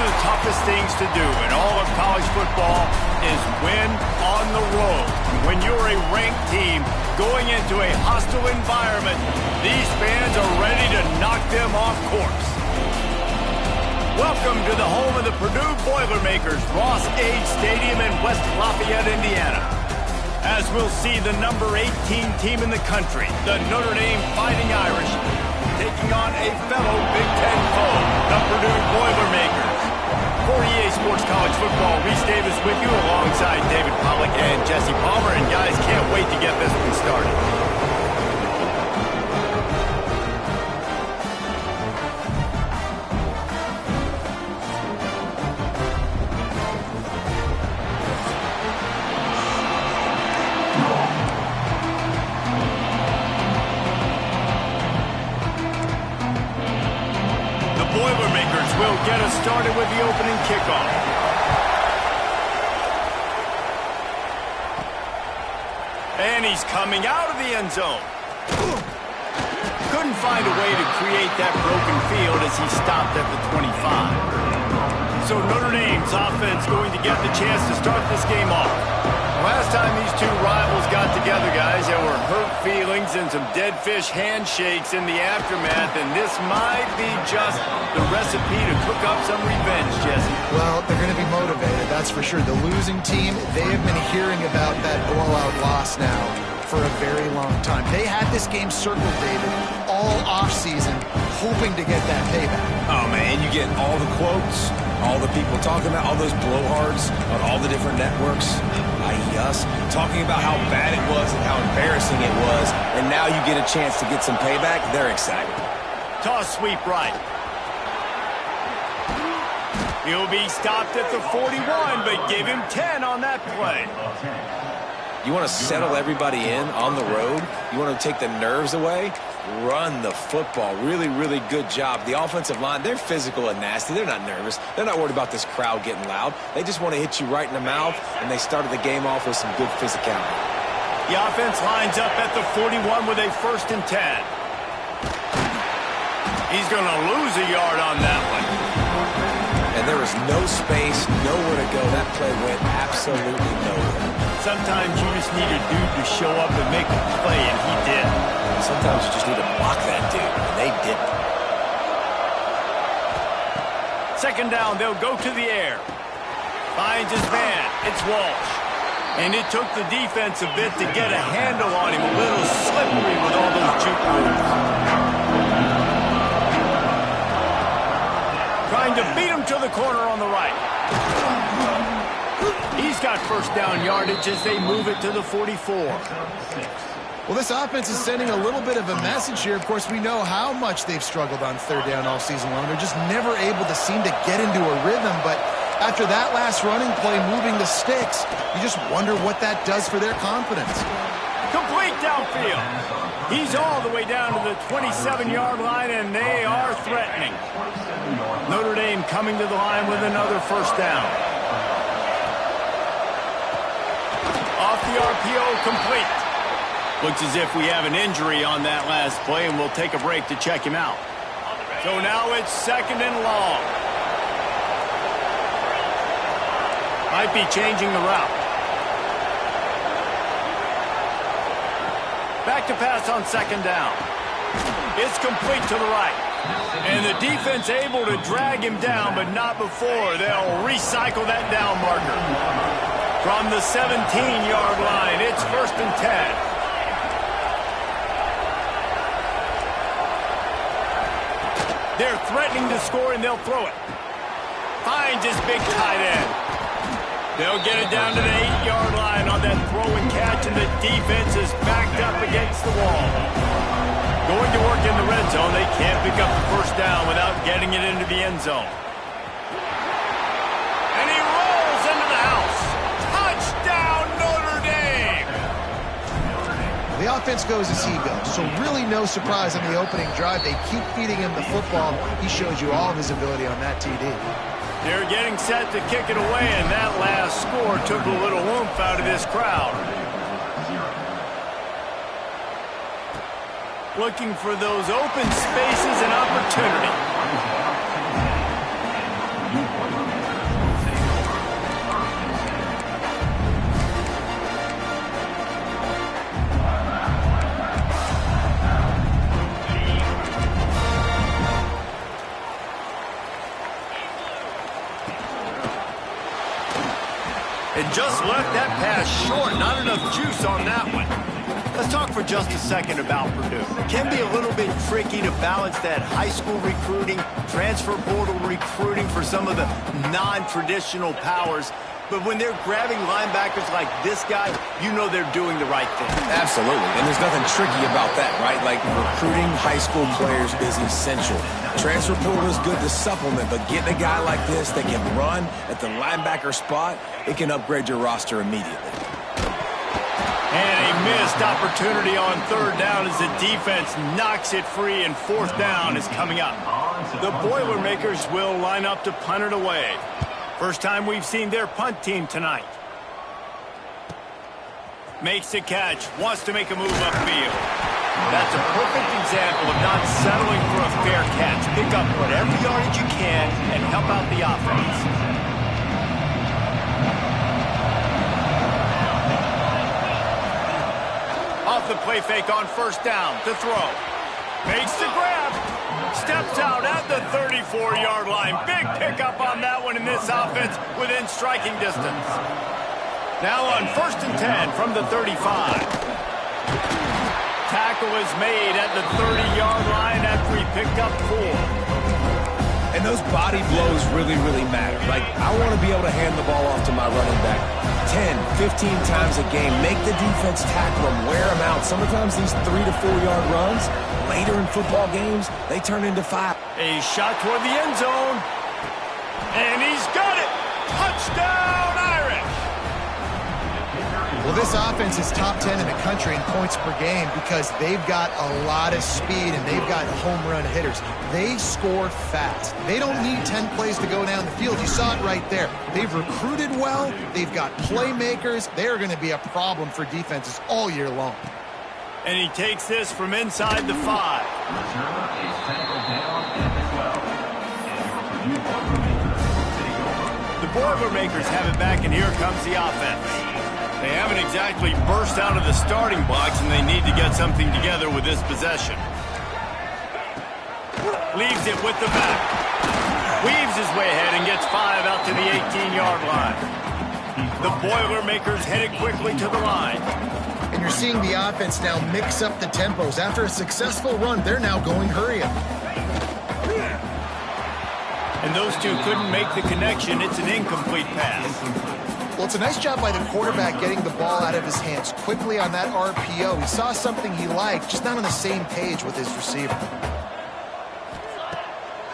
of the toughest things to do in all of college football is win on the road. When you're a ranked team going into a hostile environment, these fans are ready to knock them off course. Welcome to the home of the Purdue Boilermakers, Ross Age Stadium in West Lafayette, Indiana. As we'll see the number 18 team in the country, the Notre Dame Fighting Irish, taking on a fellow Big Ten foe, the Purdue Boilermakers. For EA Sports College Football, Reese Davis with you alongside David Pollack and Jesse Palmer. And guys, can't wait to get this one started. Boilermakers will get us started with the opening kickoff. And he's coming out of the end zone. Couldn't find a way to create that broken field as he stopped at the 25. So Notre Dame's offense going to get the chance to start this game off. Last time these two rivals got together, guys, there were hurt feelings and some dead fish handshakes in the aftermath, and this might be just the recipe to cook up some revenge, Jesse. Well, they're going to be motivated, that's for sure. The losing team, they have been hearing about that blowout loss now for a very long time. They had this game circled, David, all offseason, hoping to get that payback. Oh, man, you get all the quotes, all the people talking about, all those blowhards on all the different networks, i.e. us, talking about how bad it was and how embarrassing it was, and now you get a chance to get some payback. They're excited. Toss sweep right. He'll be stopped at the 41, but give him 10 on that play. You want to settle everybody in on the road? You want to take the nerves away? Run the football. Really, really good job. The offensive line, they're physical and nasty. They're not nervous. They're not worried about this crowd getting loud. They just want to hit you right in the mouth, and they started the game off with some good physicality. The offense lines up at the 41 with a 1st and 10. He's going to lose a yard on that one. And there was no space, nowhere to go. That play went absolutely nowhere. Sometimes you just need a dude to show up and make a play, and he did. Sometimes you just need to block that dude, and they didn't. 2nd down, they'll go to the air. Finds his man. It's Walsh. And it took the defense a bit to get a handle on him. A little slippery with all those juke moves. Trying to beat him to the corner on the right. He's got 1st down yardage as they move it to the 44. Well, this offense is sending a little bit of a message here. Of course, we know how much they've struggled on 3rd down all season long. They're just never able to seem to get into a rhythm. But after that last running play, moving the sticks, you just wonder what that does for their confidence. Complete downfield. He's all the way down to the 27-yard line, and they are threatening. Notre Dame coming to the line with another 1st down. Off the RPO, complete. Looks as if we have an injury on that last play, and we'll take a break to check him out. So now it's 2nd and long. Might be changing the route. Back to pass on 2nd down. It's complete to the right. And the defense able to drag him down, but not before. They'll recycle that down marker. From the 17-yard line, it's 1st and 10. They're threatening to score, and they'll throw it. Finds his big tight end. They'll get it down to the 8-yard line on that throw and catch, and the defense is backed up against the wall. Going to work in the red zone. They can't pick up the 1st down without getting it into the end zone. And he rolls into the house. Touchdown, Notre Dame! The offense goes as he goes, so really no surprise on the opening drive. They keep feeding him the football. He shows you all of his ability on that TD. They're getting set to kick it away, and that last score took a little oomph out of this crowd. Looking for those open spaces and opportunity. And just left that pass short. Not enough juice on that one. Let's talk for just a second about Purdue. It can be a little bit tricky to balance that high school recruiting, transfer portal recruiting for some of the non-traditional powers. But when they're grabbing linebackers like this guy, you know they're doing the right thing. Absolutely. And there's nothing tricky about that, right? Like, recruiting high school players is essential. Transfer portal is good to supplement, but getting a guy like this that can run at the linebacker spot, it can upgrade your roster immediately. And a missed opportunity on third down as the defense knocks it free, and fourth down is coming up. The Boilermakers will line up to punt it away. First time we've seen their punt team tonight. Makes the catch, wants to make a move upfield. That's a perfect example of not settling for a fair catch. Pick up whatever yardage you can and help out the offense. Off the play fake on first down to throw. Makes the grab. Steps out at the 34-yard line. Big pickup on that one in this offense within striking distance. Now on first and 10 from the 35. Tackle is made at the 30-yard line after he picked up 4. And those body blows really, really matter. Like, I want to be able to hand the ball off to my running back 10, 15 times a game. Make the defense tackle them, wear them out. Sometimes these 3 to 4 yard runs, later in football games, they turn into 5. A shot toward the end zone. And he's got it. Touchdown, Irish. Well, this offense is top 10 in the country in points per game because they've got a lot of speed and they've got home run hitters. They score fast. They don't need 10 plays to go down the field. You saw it right there. They've recruited well. They've got playmakers. They're going to be a problem for defenses all year long. And he takes this from inside the 5. The Boilermakers have it back, and here comes the offense. They haven't exactly burst out of the starting blocks, and they need to get something together with this possession. Leaves it with the back. Weaves his way ahead and gets 5 out to the 18-yard line. The Boilermakers headed quickly to the line. And you're seeing the offense now mix up the tempos. After a successful run, they're now going hurry up. And those two couldn't make the connection. It's an incomplete pass. Well, it's a nice job by the quarterback getting the ball out of his hands quickly on that RPO. He saw something he liked, just not on the same page with his receiver.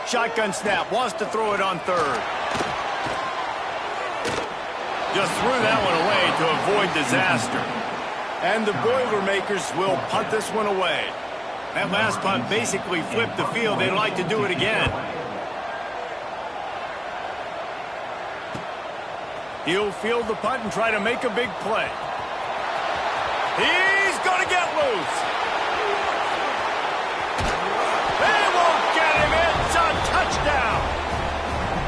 Shotgun snap, wants to throw it on third. Just threw that one away to avoid disaster. And the Boilermakers will punt this one away. That last punt basically flipped the field. They'd like to do it again. He'll field the punt and try to make a big play. He's going to get loose. They won't get him. It's a touchdown.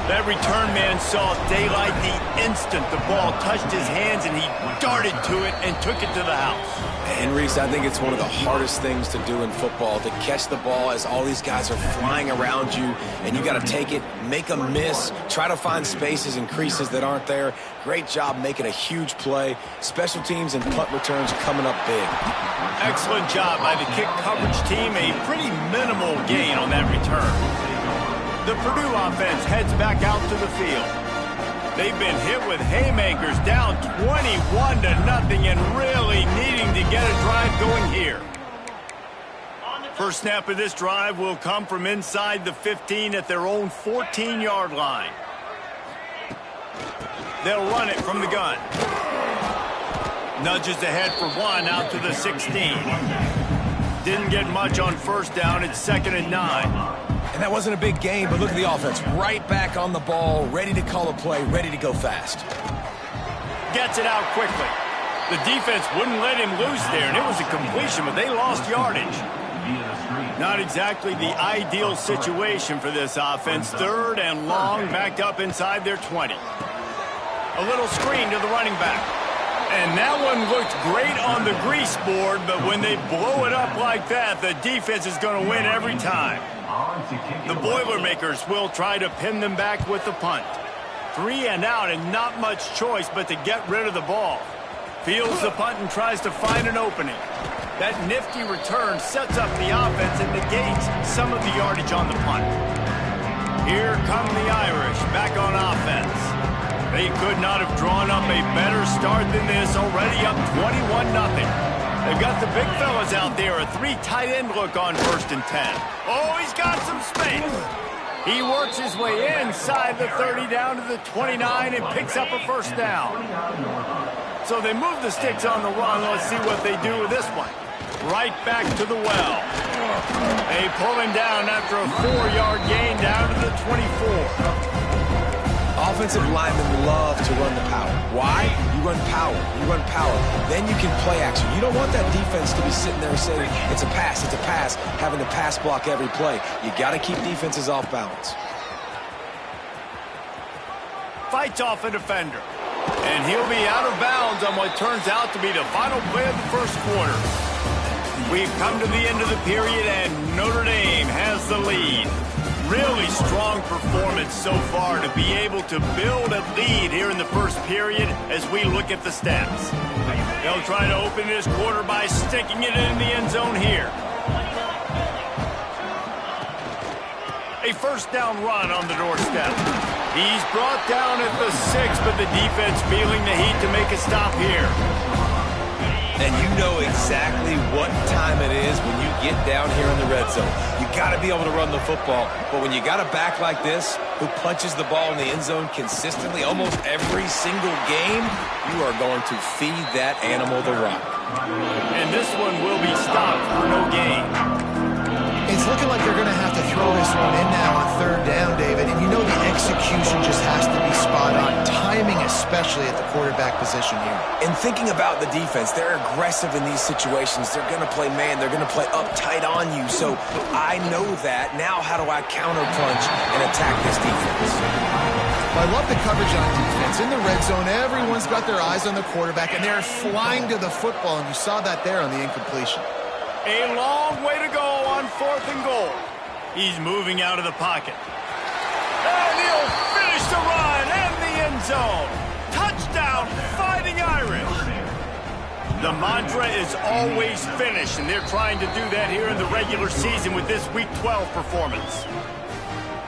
That return man saw daylight the instant the ball touched his hands, and he darted to it and took it to the house. And, Reese, I think it's one of the hardest things to do in football, to catch the ball as all these guys are flying around you, and you got to take it, make a miss, try to find spaces and creases that aren't there. Great job making a huge play. Special teams and punt returns coming up big. Excellent job by the kick coverage team. A pretty minimal gain on that return. The Purdue offense heads back out to the field. They've been hit with haymakers, down 21-0 and really needing to get a drive going here. First snap of this drive will come from inside the 15 at their own 14-yard line. They'll run it from the gun. Nudges ahead for 1 out to the 16. Didn't get much on first down. It's 2nd and 9. And that wasn't a big game, but look at the offense. Right back on the ball, ready to call a play, ready to go fast. Gets it out quickly. The defense wouldn't let him loose there, and it was a completion, but they lost yardage. Not exactly the ideal situation for this offense. 3rd and long, backed up inside their 20. A little screen to the running back. And that one looked great on the grease board, but when they blow it up like that, the defense is going to win every time. The Boilermakers will try to pin them back with the punt. 3 and out and not much choice but to get rid of the ball. Fields the punt and tries to find an opening. That nifty return sets up the offense and negates some of the yardage on the punt. Here come the Irish back on offense. They could not have drawn up a better start than this, already up 21-0. They've got the big fellas out there, a 3 tight end look on 1st and 10. Oh, he's got some space. He works his way inside the 30 down to the 29 and picks up a 1st down. So they move the sticks on the run. Let's see what they do with this one. Right back to the well. They pull him down after a 4-yard gain down to the 24. Offensive linemen love to run the power. Why? You run power. You run power. Then you can play action. You don't want that defense to be sitting there saying, it's a pass, having to pass block every play. You got to keep defenses off balance. Fights off a defender. And he'll be out of bounds on what turns out to be the final play of the 1st quarter. We've come to the end of the period, and Notre Dame has the lead. Really strong performance so far to be able to build a lead here in the 1st period as we look at the stats. They'll try to open this quarter by sticking it in the end zone here. A 1st down run on the doorstep. He's brought down at the 6, but the defense feeling the heat to make a stop here. And you know exactly what time it is when you get down here in the red zone. You got to be able to run the football. But when you got a back like this who punches the ball in the end zone consistently almost every single game, you are going to feed that animal the rock. And this one will be stopped for no gain. It's looking like they're going to have to throw this one in now on 3rd down, David. And you know the execution just has to be spot on. Timing especially at the quarterback position here. And thinking about the defense, they're aggressive in these situations. They're going to play man. They're going to play uptight on you. So I know that. Now how do I counterpunch and attack this defense? Well, I love the coverage on defense. In the red zone, everyone's got their eyes on the quarterback, and they're flying to the football. And you saw that there on the incompletion. A long way to go on 4th and goal. He's moving out of the pocket. And he'll finish the run and the end zone. Touchdown, Fighting Irish. The mantra is always finish, and they're trying to do that here in the regular season with this Week 12 performance.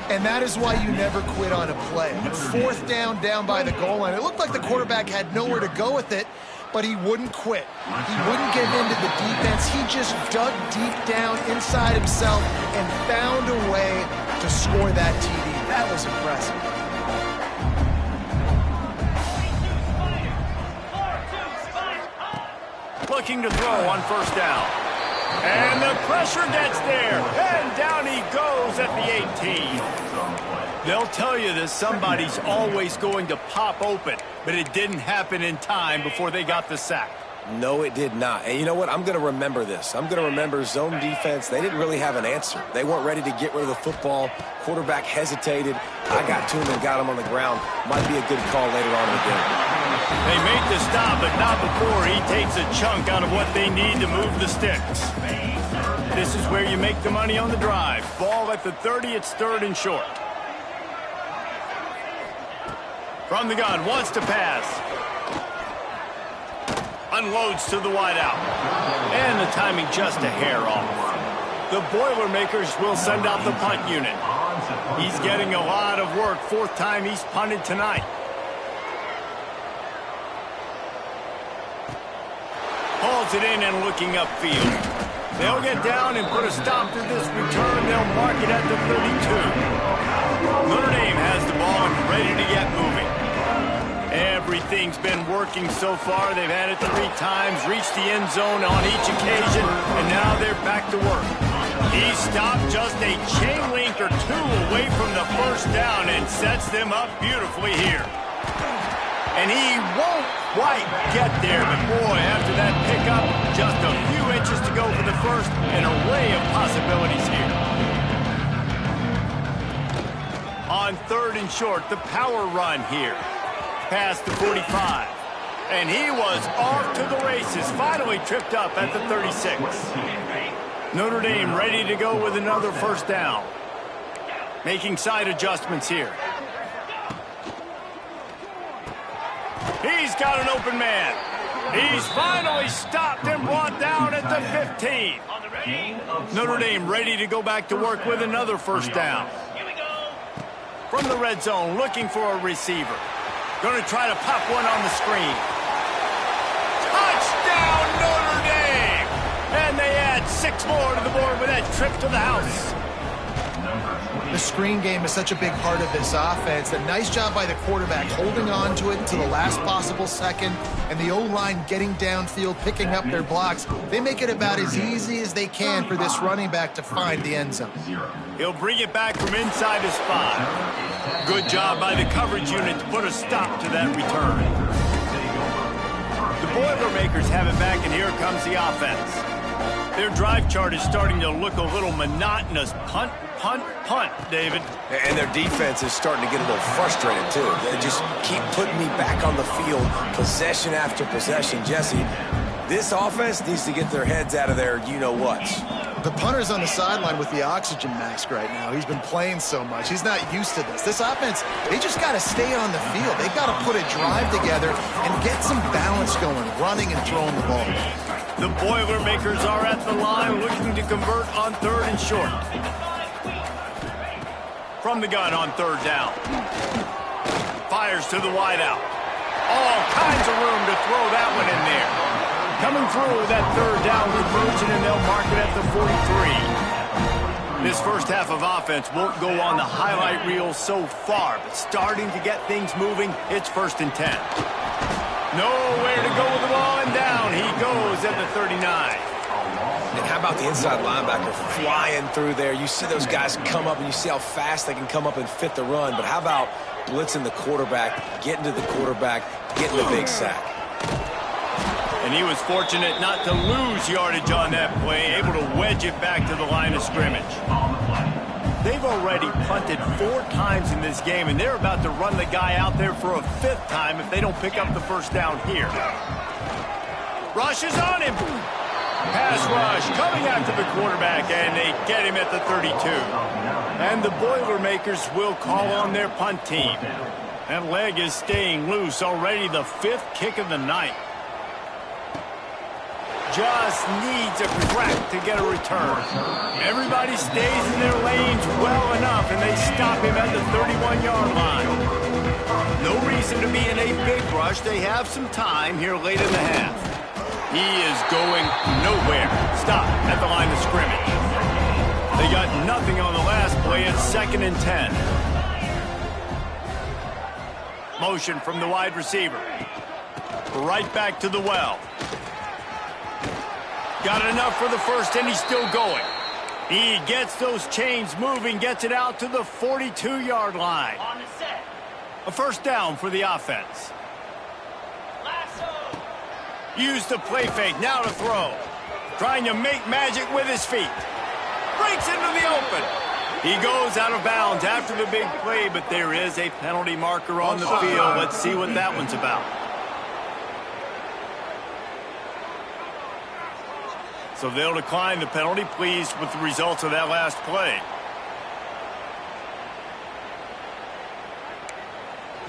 And that is why you never quit on a play. 4th down, down by the goal line. It looked like the quarterback had nowhere to go with it, but he wouldn't quit. He wouldn't give in to the defense. He just dug deep down inside himself and found a way to score that TD. That was impressive. Looking to throw on 1st down. And the pressure gets there. And down he goes at the 18. They'll tell you that somebody's always going to pop open, but it didn't happen in time before they got the sack. No, it did not. And you know what? I'm going to remember this. I'm going to remember zone defense. They didn't really have an answer. They weren't ready to get rid of the football. Quarterback hesitated. I got to him and got him on the ground. Might be a good call later on in the game. They made the stop, but not before he takes a chunk out of what they need to move the sticks. This is where you make the money on the drive. Ball at the 30, it's 3rd and short. From the gun, wants to pass. Unloads to the wideout. And the timing just a hair off. The Boilermakers will send out the punt unit. He's getting a lot of work. 4th time he's punted tonight. Hauls it in and looking upfield. They'll get down and put a stop to this return. They'll mark it at the 32. Notre Dame has the ball and ready to get moving. Everything's been working so far. They've had it 3 times, reached the end zone on each occasion, and now they're back to work. He stopped just a chain link or 2 away from the 1st down and sets them up beautifully here. And he won't quite get there, but boy, after that pickup, just a few inches to go for the 1st, an array of possibilities here. On 3rd and short, the power run here. Past the 45. And he was off to the races, finally tripped up at the 36. Notre Dame ready to go with another 1st down. Making side adjustments here. got an open man. He's finally stopped and brought down at the 15. Notre Dame ready to go back to work with another first down. From the red zone, looking for a receiver. Going to try to pop one on the screen. Touchdown, Notre Dame! And they add 6 more to the board with that trip to the house. The screen game is such a big part of this offense. A nice job by the quarterback holding on to it to the last possible second, and the O-line getting downfield, picking up their blocks. They make it about as easy as they can for this running back to find the end zone. He'll bring it back from inside his 5. Good job by the coverage unit to put a stop to that return. The Boilermakers have it back, and here comes the offense. Their drive chart is starting to look a little monotonous. Punt, punt, punt, David. And their defense is starting to get a little frustrated, too. They just keep putting me back on the field, possession after possession. Jesse, this offense needs to get their heads out of their you-know-whats. The punter's on the sideline with the oxygen mask right now. He's been playing so much. He's not used to this. This offense, they just got to stay on the field. They've got to put a drive together and get some balance going, running and throwing the ball. The Boilermakers are at the line looking to convert on 3rd and short. From the gun on 3rd down. Fires to the wideout. All kinds of room to throw that one in there. Coming through that 3rd down conversion, and they'll mark it at the 43. This first half of offense won't go on the highlight reel so far, but starting to get things moving, it's 1st and 10. Nowhere to go with the ball, and down he goes at the 39. And how about the inside linebacker flying through there? You see those guys come up, and you see how fast they can come up and fit the run. But how about blitzing the quarterback, getting to the quarterback, getting the big sack? And he was fortunate not to lose yardage on that play, able to wedge it back to the line of scrimmage. They've already punted 4 times in this game, and they're about to run the guy out there for a 5th time if they don't pick up the first down here. Rush is on him. Pass rush coming after the quarterback, and they get him at the 32. And the Boilermakers will call on their punt team. That leg is staying loose, already the 5th kick of the night. Just needs a crack to get a return. Everybody stays in their lanes well enough, and they stop him at the 31-yard line. No reason to be in a big rush. They have some time here late in the half. He is going nowhere. Stop at the line of scrimmage. They got nothing on the last play. It's 2nd and 10. Motion from the wide receiver. Right back to the well. Got enough for the first, and he's still going. He gets those chains moving, gets it out to the 42-yard line. On the set. A first down for the offense. Lasso. Use the play fake, now to throw. Trying to make magic with his feet. Breaks into the open. He goes out of bounds after the big play, but there is a penalty marker on the field. Let's see what that one's about. So they'll decline the penalty, pleased with the results of that last play.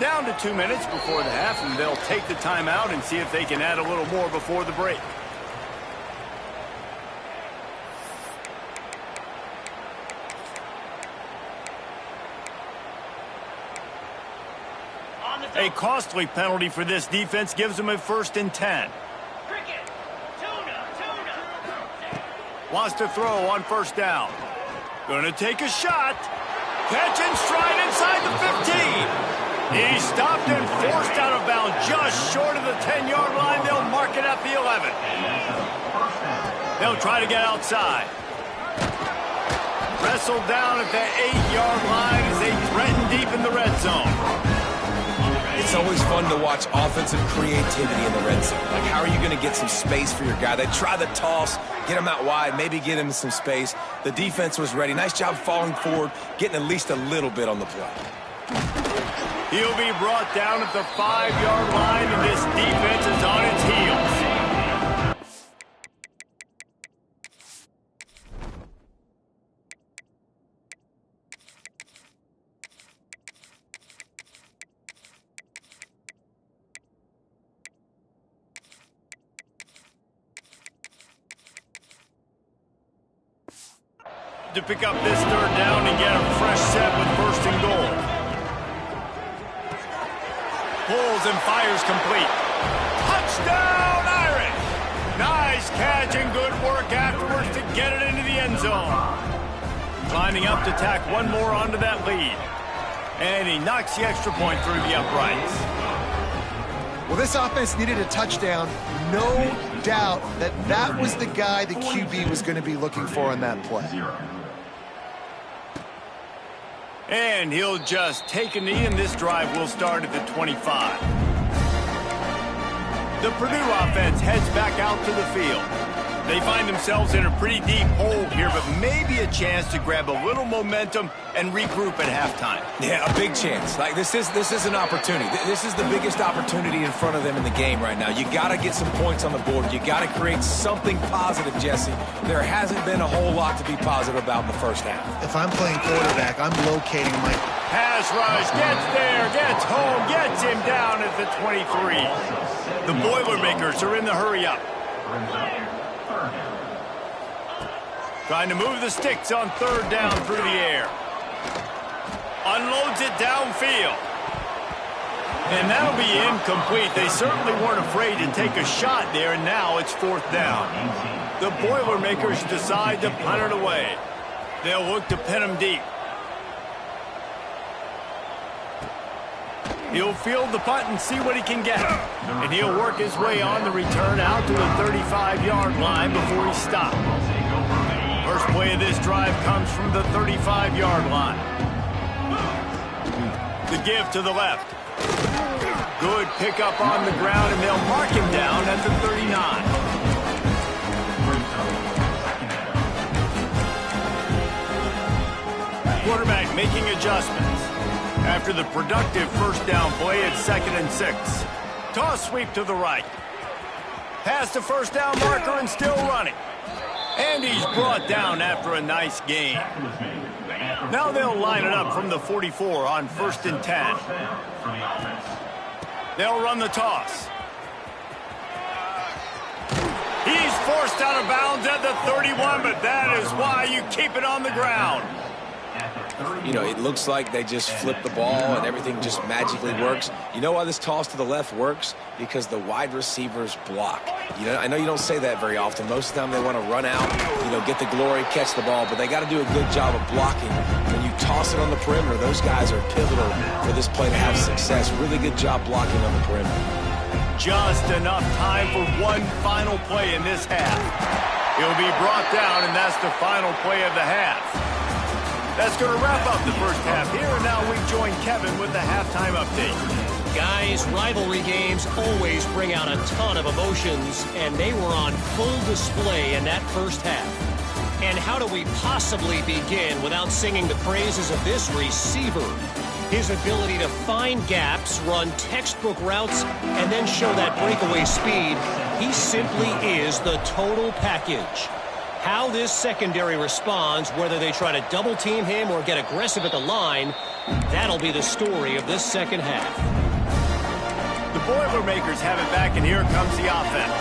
Down to 2 minutes before the half, and they'll take the timeout and see if they can add a little more before the break. A costly penalty for this defense gives them a 1st and 10. Wants to throw on 1st down. Gonna take a shot. Catch and stride inside the 15. He's stopped and forced out of bounds just short of the 10-yard line. They'll mark it at the 11. They'll try to get outside. Wrestled down at the 8-yard line as they threaten deep in the red zone. It's always fun to watch offensive creativity in the red zone. Like, how are you going to get some space for your guy? They try the toss, get him out wide, maybe get him some space. The defense was ready. Nice job falling forward, getting at least a little bit on the play. He'll be brought down at the 5-yard line, and this defense is on its heels. to pick up this third down and get a fresh set with first and goal. Pulls and fires complete. Touchdown, Irish! Nice catch and good work afterwards to get it into the end zone. Lining up to tack one more onto that lead. And he knocks the extra point through the uprights. Well, this offense needed a touchdown. No doubt that that was the guy the QB was going to be looking for on that play. And he'll just take a knee, and this drive will start at the 25. The Purdue offense heads back out to the field. They find themselves in a pretty deep hole here, but maybe a chance to grab a little momentum and regroup at halftime. Yeah, a big chance. Like this is an opportunity. This is the biggest opportunity in front of them in the game right now. You got to get some points on the board. You got to create something positive, Jesse. There hasn't been a whole lot to be positive about in the first half. If I'm playing quarterback, I'm locating my pass rush, gets there, gets home, gets him down at the 23. The Boilermakers are in the hurry-up. Trying to move the sticks on third down through the air. Unloads it downfield. And that'll be incomplete. They certainly weren't afraid to take a shot there, and now it's fourth down. The Boilermakers decide to punt it away. They'll look to pin him deep. He'll field the punt and see what he can get. And he'll work his way on the return out to the 35-yard line before he stops. First play of this drive comes from the 35-yard line. The give to the left. Good pickup on the ground, and they'll mark him down at the 39. Quarterback making adjustments. After the productive first down play at 2nd and 6. Toss sweep to the right. Past the first down marker and still running. And he's brought down after a nice gain. Now they'll line it up from the 44 on 1st and 10. They'll run the toss. He's forced out of bounds at the 31, but that is why you keep it on the ground. You know, it looks like they just flip the ball and everything just magically works. You know why this toss to the left works? Because the wide receivers block. You know, I know you don't say that very often. Most of the time they want to run out, you know, get the glory, catch the ball, but they got to do a good job of blocking. When you toss it on the perimeter, those guys are pivotal for this play to have success. Really good job blocking on the perimeter. Just enough time for one final play in this half. He'll be brought down, and that's the final play of the half. That's going to wrap up the first half here, and now we join Kevin with the halftime update. Guys, rivalry games always bring out a ton of emotions, and they were on full display in that first half. And how do we possibly begin without singing the praises of this receiver? His ability to find gaps, run textbook routes, and then show that breakaway speed, he simply is the total package. How this secondary responds, whether they try to double-team him or get aggressive at the line, that'll be the story of this second half. The Boilermakers have it back, and here comes the offense.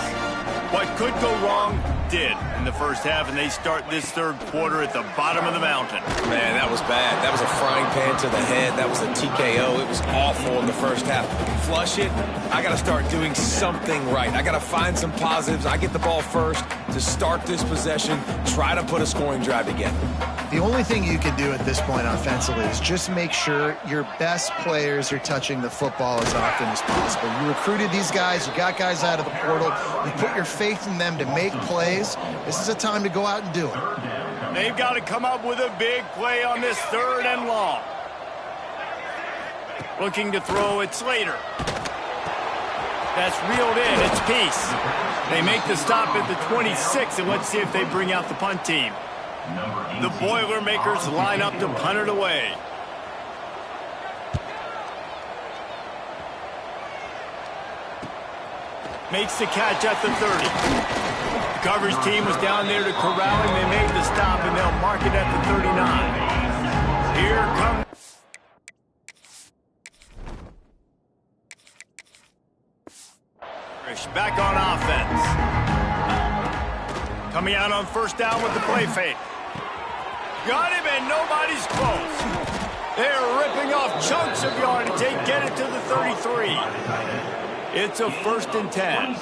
What could go wrong did in the first half, and they start this third quarter at the bottom of the mountain. Man, that was bad. That was a frying pan to the head. That was a TKO. It was awful in the first half. Flush it. I got to start doing something right. I got to find some positives. I get the ball first to start this possession, try to put a scoring drive together. The only thing you can do at this point offensively is just make sure your best players are touching the football as often as possible. You recruited these guys. You got guys out of the portal. You put your faith in them to make plays. This is a time to go out and do it. They've got to come up with a big play on this 3rd and long. Looking to throw it Slater. That's reeled in. It's Peace. They make the stop at the 26, and let's see if they bring out the punt team. The Boilermakers line up to punt it away. Makes the catch at the 30. Coverage team was down there to corral him. They made the stop, and they'll mark it at the 39. Here comes... back on offense. Coming out on first down with the play fake. Got him, and nobody's close. They're ripping off chunks of yardage. They get it to the 33. It's a 1st and 10.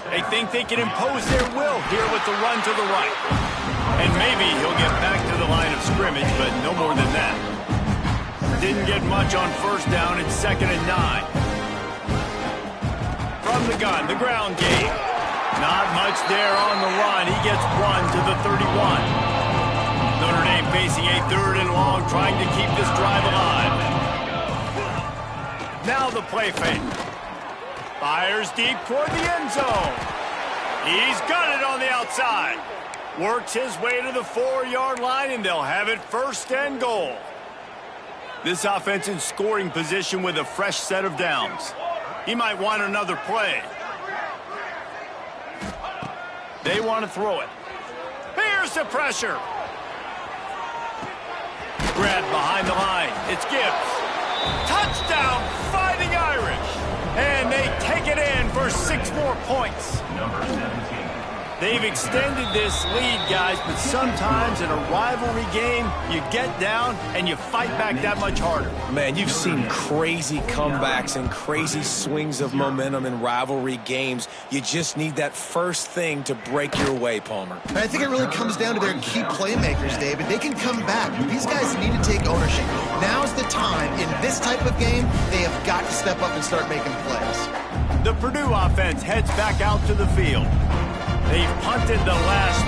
They think they can impose their will here with the run to the right. And maybe he'll get back to the line of scrimmage, but no more than that. Didn't get much on 1st down. It's 2nd and 9. From the gun, the ground game. Not much there on the run. He gets 1 to the 31. Notre Dame facing a 3rd and long, trying to keep this drive alive. Now the play fake. Fires deep toward the end zone. He's got it on the outside. Works his way to the 4-yard line, and they'll have it 1st and goal. This offense in scoring position with a fresh set of downs. He might want another play. They want to throw it. Here's the pressure. Grabbed behind the line. It's Gibbs. Touchdown, Fighting Irish. And they take it in for 6 more points. Number 17. They've extended this lead, guys, but sometimes in a rivalry game, you get down and you fight back that much harder. Man, you've seen crazy comebacks and crazy swings of momentum in rivalry games. You just need that first thing to break your way, Palmer. I think it really comes down to their key playmakers, David. They can come back, but these guys need to take ownership. Now's the time. In this type of game, they have got to step up and start making plays. The Purdue offense heads back out to the field. They've punted the last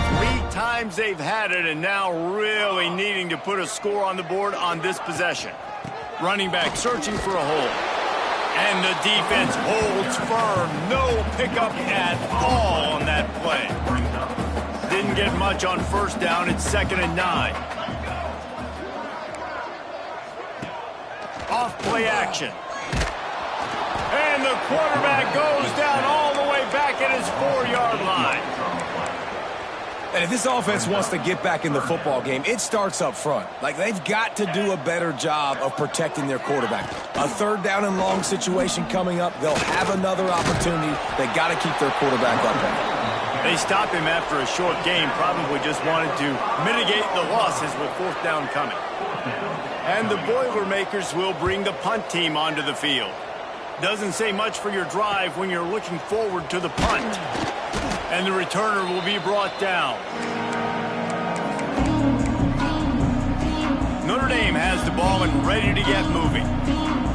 3 times they've had it, and now really needing to put a score on the board on this possession. Running back searching for a hole. And the defense holds firm. No pickup at all on that play. Didn't get much on 1st down. It's 2nd and 9. Off play action. And the quarterback goes down all the way back at his 4-yard line. And if this offense wants to get back in the football game, it starts up front. Like, they've got to do a better job of protecting their quarterback. A 3rd down and long situation coming up. They'll have another opportunity. They got to keep their quarterback up there. They stopped him after a short game. Probably just wanted to mitigate the losses with 4th down coming. And the Boilermakers will bring the punt team onto the field. Doesn't say much for your drive when you're looking forward to the punt. And the returner will be brought down. Notre Dame has the ball and ready to get moving.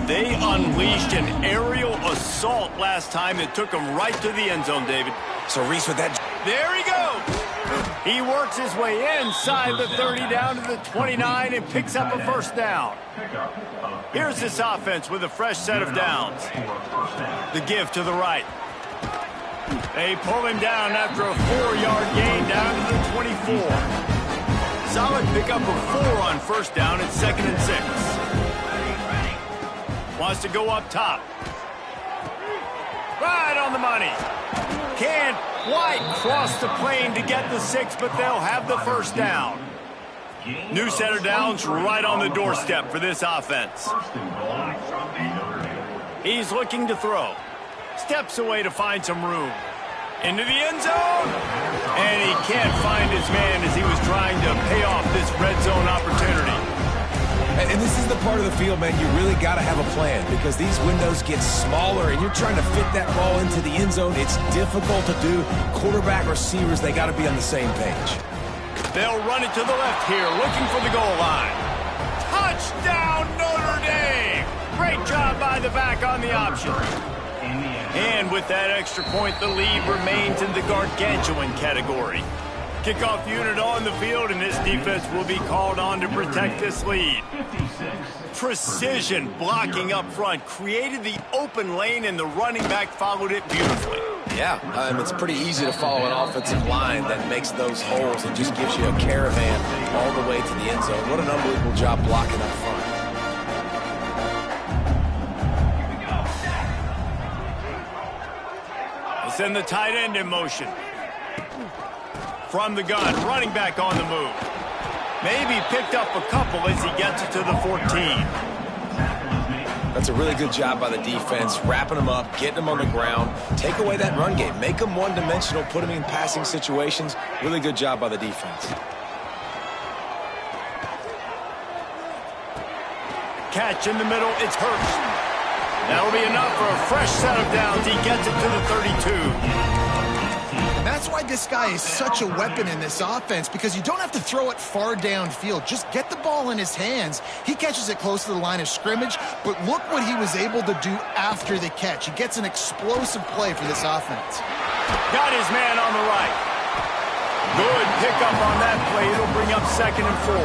They unleashed an aerial assault last time that took them right to the end zone, David. So Reese with that. There he goes. He works his way inside the 30 down to the 29 and picks up a 1st down. Here's this offense with a fresh set of downs. The give to the right. They pull him down after a 4-yard gain down to the 24. Solid pickup of 4 on 1st down. It's 2nd and 6. Wants to go up top. Right on the money. Can't quite cross the plane to get the 6, but they'll have the 1st down. New set of downs right on the doorstep for this offense. He's looking to throw. Steps away to find some room. Into the end zone. And he can't find his man as he was trying to pay off this red zone opportunity. And this is the part of the field, man, you really got to have a plan because these windows get smaller and you're trying to fit that ball into the end zone. It's difficult to do. Quarterback, receivers, they got to be on the same page. They'll run it to the left here, looking for the goal line. Touchdown, Notre Dame! Great job by the back on the option. And with that extra point, the lead remains in the gargantuan category. Kickoff unit on the field, and this defense will be called on to protect this lead. Precision blocking up front created the open lane, and the running back followed it beautifully. Yeah, it's pretty easy to follow an offensive line that makes those holes and just gives you a caravan all the way to the end zone. What an unbelievable job blocking up front. They send the tight end in motion. From the gun, running back on the move. Maybe picked up a couple as he gets it to the 14. That's a really good job by the defense, wrapping them up, getting them on the ground. Take away that run game. Make them one-dimensional, put them in passing situations. Really good job by the defense. Catch in the middle, it's Hurst. That'll be enough for a fresh set of downs. He gets it to the 32. That's why this guy is such a weapon in this offense, because you don't have to throw it far downfield. Just get the ball in his hands. He catches it close to the line of scrimmage, but look what he was able to do after the catch. He gets an explosive play for this offense. Got his man on the right. Good pickup on that play. It'll bring up 2nd and 4.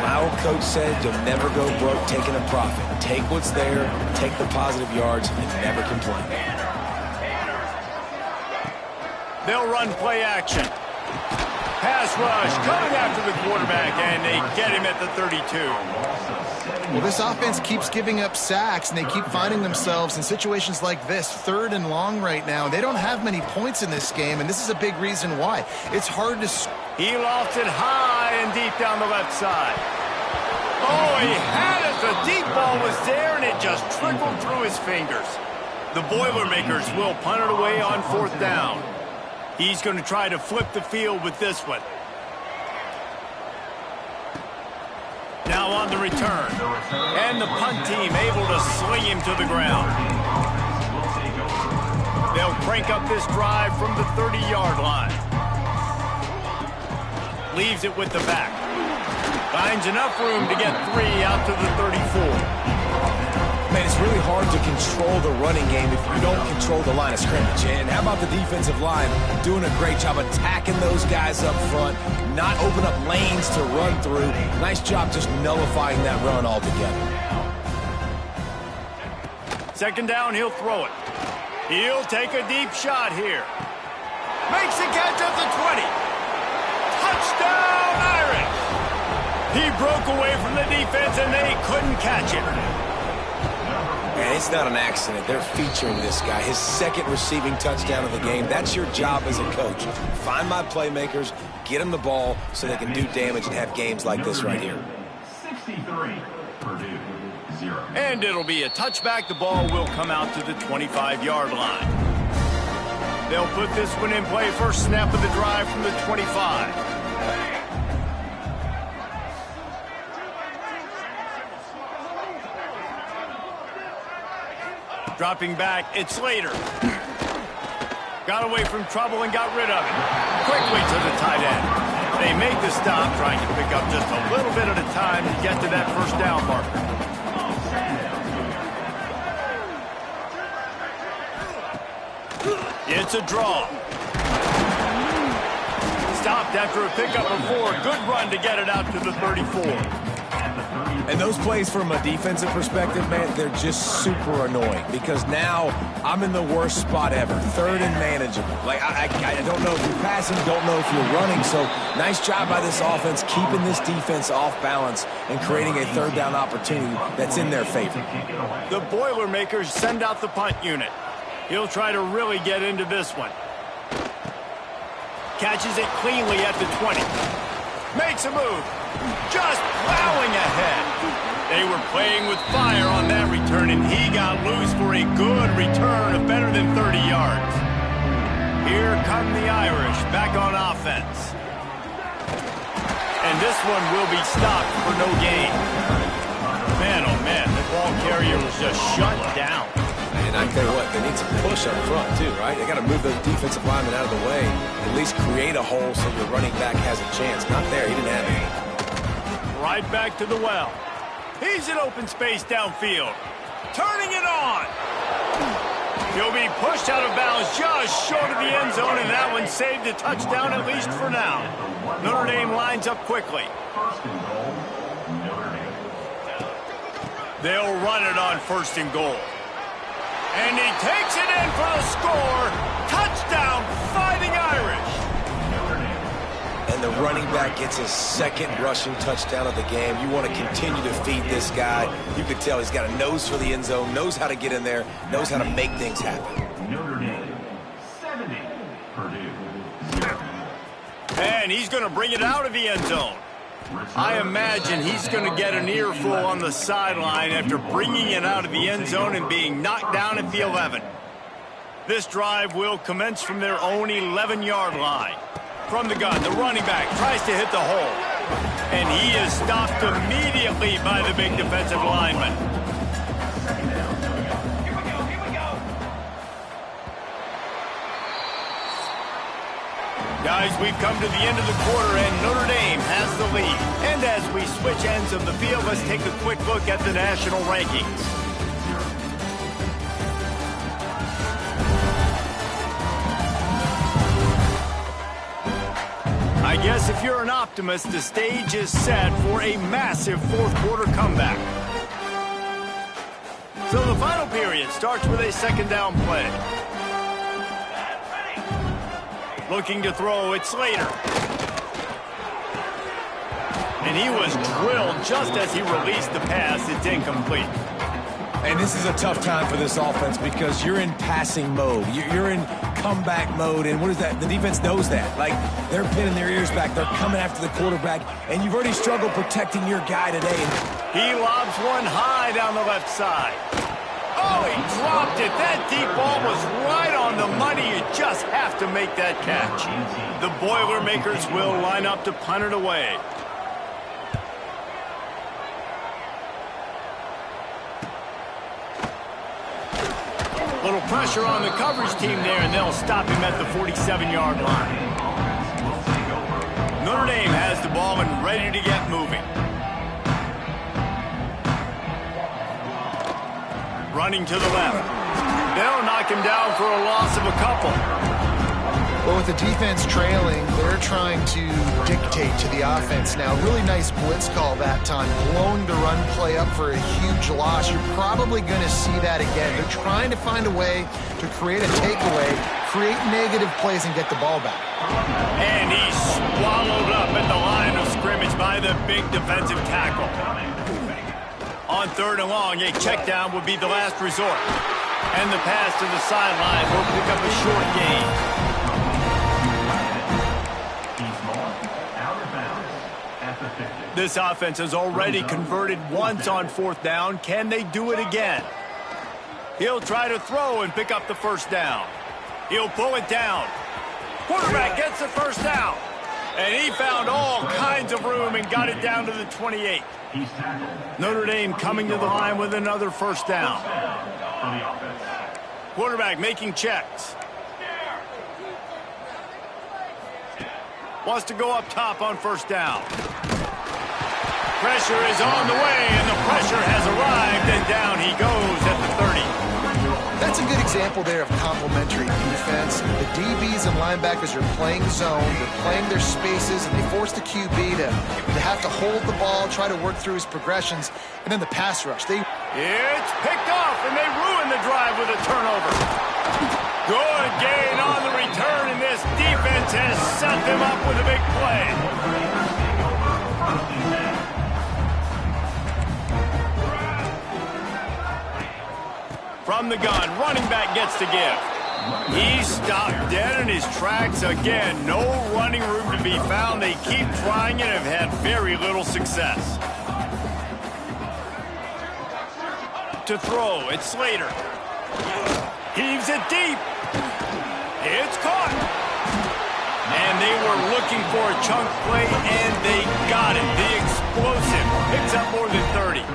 My old coach said you'll never go broke taking a profit. Take what's there, take the positive yards, and never complain. They'll run play action. Pass rush coming after the quarterback, and they get him at the 32. Well, this offense keeps giving up sacks, and they keep finding themselves in situations like this, 3rd and long right now. They don't have many points in this game, and this is a big reason why. It's hard to... He lofted high and deep down the left side. Oh, he had it. The deep ball was there, and it just trickled through his fingers. The Boilermakers will punt it away on 4th down. He's going to try to flip the field with this one. Now on the return. And the punt team able to sling him to the ground. They'll crank up this drive from the 30-yard line. Leaves it with the back. Finds enough room to get 3 out to the 34. Man, it's really hard to control the running game if you don't control the line of scrimmage. And how about the defensive line doing a great job attacking those guys up front, not open up lanes to run through. Nice job just nullifying that run altogether. 2nd down, he'll throw it. He'll take a deep shot here. Makes the catch at the 20. Touchdown, Irish! He broke away from the defense, and they couldn't catch him. And it's not an accident. They're featuring this guy. His 2nd receiving touchdown of the game. That's your job as a coach. Find my playmakers, get them the ball so they can do damage and have games like this right here. 63, Purdue, 0. And it'll be a touchback. The ball will come out to the 25-yard line. They'll put this one in play. First snap of the drive from the 25. Dropping back, it's Slater. Got away from trouble and got rid of it. Quickly to the tight end. They make the stop, trying to pick up just a little bit at a time to get to that 1st down marker. It's a draw. Stopped after a pickup of 4. Good run to get it out to the 34. And those plays from a defensive perspective, man, they're just super annoying because now I'm in the worst spot ever. 3rd and manageable. Like, I don't know if you're passing, don't know if you're running. So nice job by this offense keeping this defense off balance and creating a 3rd down opportunity that's in their favor. The Boilermakers send out the punt unit. He'll try to really get into this one. Catches it cleanly at the 20. Makes a move. Just plowing ahead. They were playing with fire on that return, and he got loose for a good return of better than 30 yards. Here come the Irish back on offense. And this one will be stopped for no gain. Man, oh man, the ball carrier was just shut down. And I tell you what, they need some push up front too, right? They got to move those defensive linemen out of the way, at least create a hole so your running back has a chance. Not there, he didn't have any. Right back to the well. He's in open space downfield. Turning it on. He'll be pushed out of bounds just short of the end zone, and that one saved a touchdown at least for now. Notre Dame lines up quickly. They'll run it on 1st and goal. And he takes it in for the score. Touchdown, Fighting Irish. And the running back gets his 2nd rushing touchdown of the game. You want to continue to feed this guy. You can tell he's got a nose for the end zone, knows how to get in there, knows how to make things happen. Notre Dame, 70, Purdue, 0. And he's going to bring it out of the end zone. I imagine he's going to get an earful on the sideline after bringing it out of the end zone and being knocked down at the 11. This drive will commence from their own 11-yard line. From the gun, the running back tries to hit the hole. And he is stopped immediately by the big defensive lineman. Guys, we've come to the end of the quarter, and Notre Dame has the lead. And as we switch ends of the field, let's take a quick look at the national rankings. I guess if you're an optimist, the stage is set for a massive fourth-quarter comeback. So the final period starts with a second-down play. Looking to throw, it's Slater. And he was drilled just as he released the pass. It's incomplete. And this is a tough time for this offense because you're in passing mode. You're in comeback mode. And what is that? The defense knows that. Like, they're pinning their ears back. They're coming after the quarterback. And you've already struggled protecting your guy today. He lobs one high down the left side. Oh, he dropped it. That deep ball was right on the money. You just have to make that catch. The Boilermakers will line up to punt it away. Little pressure on the coverage team there, and they'll stop him at the 47-yard line. Notre Dame has the ball and ready to get moving. Running to the left. They'll knock him down for a loss of a couple. Well, with the defense trailing, they're trying to dictate to the offense now. Really nice blitz call that time, blowing the run play up for a huge loss. You're probably going to see that again. They're trying to find a way to create a takeaway, create negative plays, and get the ball back. And he's swallowed up at the line of scrimmage by the big defensive tackle. On third and long, a check down would be the last resort. And the pass to the sideline will pick up a short gain. This offense has already converted once on fourth down. Can they do it again? He'll try to throw and pick up the first down. He'll pull it down. Quarterback gets the first down. And he found all kinds of room and got it down to the 28. Notre Dame coming to the line with another first down. Quarterback making checks. Wants to go up top on first down. Pressure is on the way, and the pressure has arrived, and down he goes at the 30. That's a good example there of complementary defense. The DBs and linebackers are playing zone, they're playing their spaces, and they force the QB to have to hold the ball, try to work through his progressions, and then the pass rush. It's picked off, and they ruin the drive with a turnover. Good gain on the return, and this defense has set them up with a big play. From the gun, running back gets to give. He stopped dead in his tracks again. No running room to be found. They keep trying and have had very little success. To throw, it's Slater. Heaves it deep. It's caught. And they were looking for a chunk play, and they got it. The explosive picks up more than 30.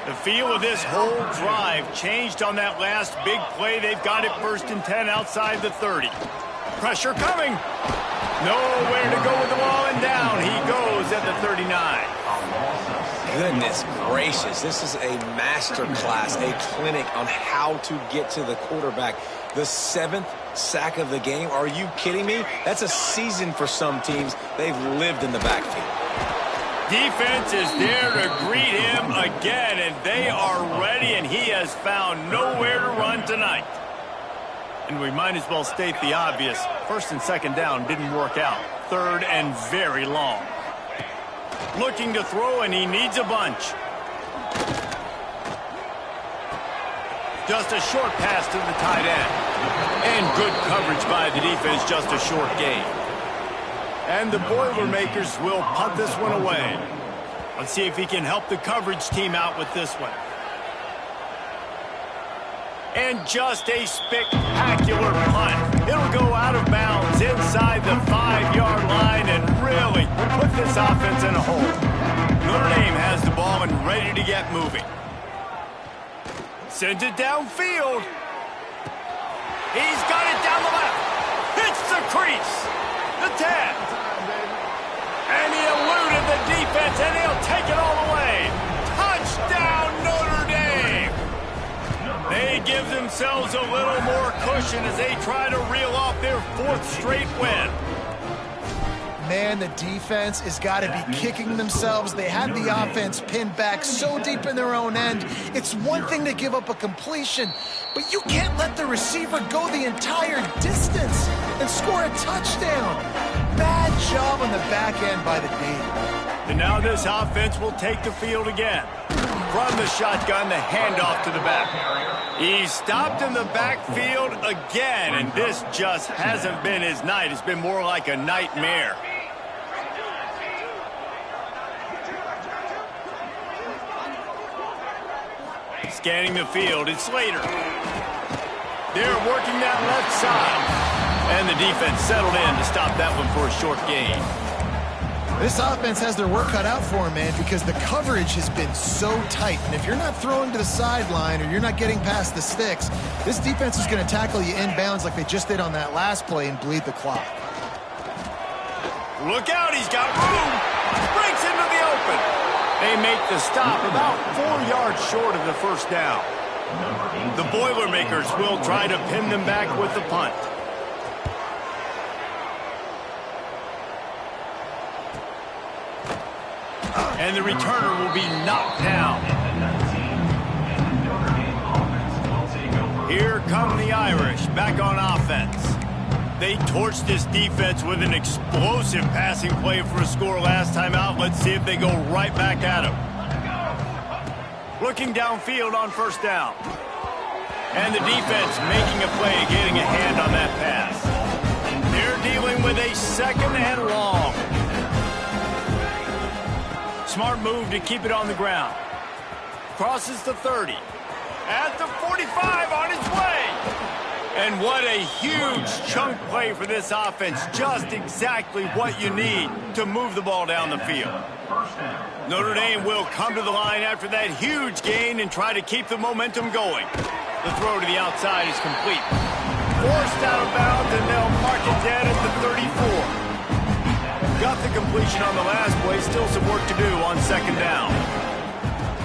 The feel of this whole drive changed on that last big play. They've got it first and 10 outside the 30. Pressure coming. Nowhere to go with the ball, and down he goes at the 39. Goodness gracious. This is a master class, a clinic on how to get to the quarterback. The 7th sack of the game. Are you kidding me? That's a season for some teams. They've lived in the backfield. Defense is there to greet him again, and they are ready, and he has found nowhere to run tonight. And we might as well state the obvious. First and second down didn't work out. Third and very long. Looking to throw, and he needs a bunch. Just a short pass to the tight end. And good coverage by the defense, just a short gain. And the Boilermakers will punt this one away. Let's see if he can help the coverage team out with this one. And just a spectacular punt. It'll go out of bounds inside the 5-yard line and really put this offense in a hole. Notre Dame has the ball and ready to get moving. Sends it downfield. He's got it down the left. Hits the crease. The 10. And he eluded the defense, and he'll take it all the way. Touchdown, Notre Dame. They give themselves a little more cushion as they try to reel off their 4th straight win. Man, the defense has got to be kicking themselves. They had the offense pinned back so deep in their own end. It's one thing to give up a completion, but you can't let the receiver go the entire distance and score a touchdown. Bad job on the back end by the D. And now this offense will take the field again. From the shotgun, the handoff to the back. He's stopped in the backfield again, and this just hasn't been his night. It's been more like a nightmare. Scanning the field, it's Slater. They're working that left side. And the defense settled in to stop that one for a short gain. This offense has their work cut out for them, man, because the coverage has been so tight. And if you're not throwing to the sideline or you're not getting past the sticks, this defense is going to tackle you inbounds like they just did on that last play and bleed the clock. Look out, he's got room. Breaks into the open. They make the stop about 4 yards short of the first down. The Boilermakers will try to pin them back with the punt. And the returner will be knocked down. Here come the Irish back on offense. They torched this defense with an explosive passing play for a score last time out. Let's see if they go right back at him. Looking downfield on first down. And the defense making a play, getting a hand on that pass. They're dealing with a 2nd and long. Smart move to keep it on the ground. Crosses the 30. At the 45 on its way. And what a huge chunk play for this offense. Just exactly what you need to move the ball down the field. Notre Dame will come to the line after that huge gain and try to keep the momentum going. The throw to the outside is complete. Forced out of bounds, and they'll mark it dead at the 34. Got the completion on the last play, still some work to do on 2nd down.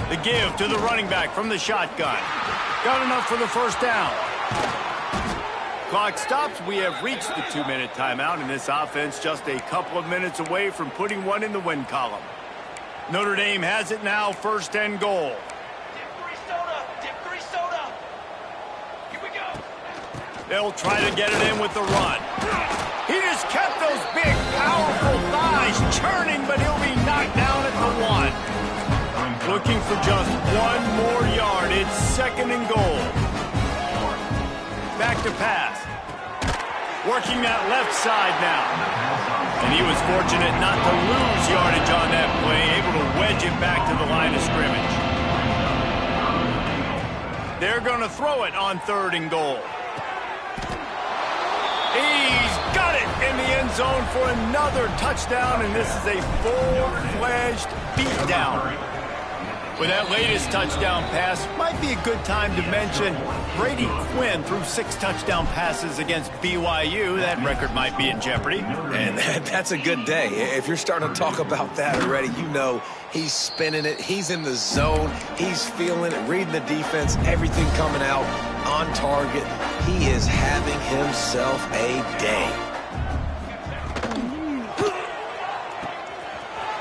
The give to the running back from the shotgun. Got enough for the first down. Clock stops. We have reached the 2-minute timeout, and this offense just a couple of minutes away from putting one in the win column. Notre Dame has it now, 1st and goal. Here we go. They'll try to get it in with the run. He just kept those big, powerful thighs churning, but he'll be knocked down at the 1. Looking for just 1 more yard. It's 2nd and goal. Back to pass. Working that left side now. And he was fortunate not to lose yardage on that play, able to wedge it back to the line of scrimmage. They're going to throw it on 3rd and goal. He's got it in the end zone for another touchdown, and this is a full-fledged beatdown. With that latest touchdown pass, might be a good time to mention Brady Quinn threw 6 touchdown passes against BYU. That record might be in jeopardy. And that's a good day. If you're starting to talk about that already, you know he's spinning it. He's in the zone. He's feeling it, reading the defense, everything coming out on target. He is having himself a day.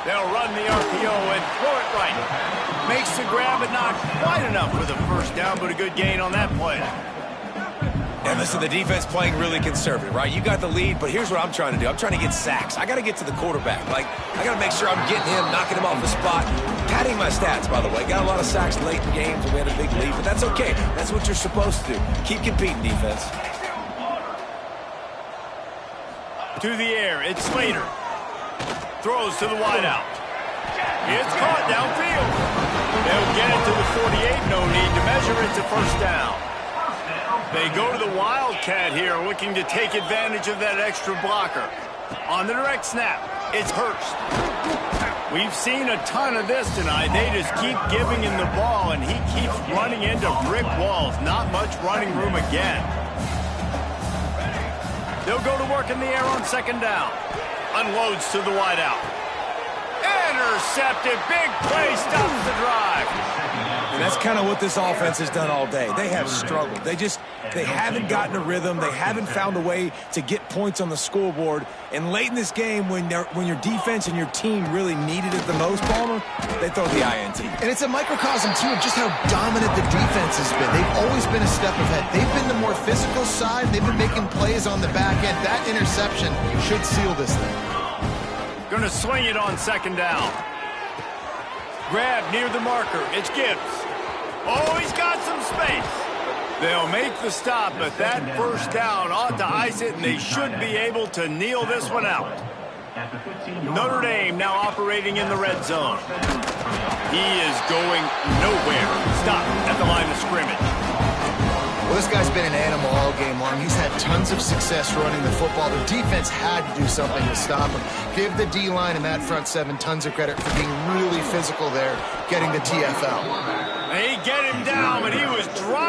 They'll run the RPO and throw it right. Makes the grab, but not quite enough for the first down, but a good gain on that play. And listen, the defense playing really conservative, right? You got the lead, but here's what I'm trying to do. I'm trying to get sacks. I got to get to the quarterback. I got to make sure I'm getting him, knocking him off the spot. Padding my stats, by the way. Got a lot of sacks late in games, and we had a big lead, but that's okay. That's what you're supposed to do. Keep competing, defense. To the air, it's Slater. Throws to the wideout. It's caught downfield. They'll get it to the 48. No need to measure it to first down. They go to the Wildcat here, looking to take advantage of that extra blocker. On the direct snap, it's Hurst. We've seen a ton of this tonight. They just keep giving him the ball, and he keeps running into brick walls. Not much running room again. They'll go to work in the air on second down. Unloads to the wideout. Intercepted. Big play stops the drive. And that's kind of what this offense has done all day. They have struggled. They haven't gotten a rhythm. They haven't found a way to get points on the scoreboard. And late in this game, when your defense and your team really needed it the most, Palmer, they throw the INT. And it's a microcosm, too, of just how dominant the defense has been. They've always been a step ahead. They've been the more physical side. They've been making plays on the back end. That interception should seal this thing. Going to swing it on second down. Grab near the marker. It's Gibbs. Oh, he's got some space. They'll make the stop, but that first down ought to ice it, and they should be able to kneel this one out. Notre Dame now operating in the red zone. He is going nowhere. Stop at the line of scrimmage. Well, this guy's been an animal all game long. He's had tons of success running the football. The defense had to do something to stop him. Give the D-line and that front seven tons of credit for being really physical there, getting the TFL. They get him down, but he was driving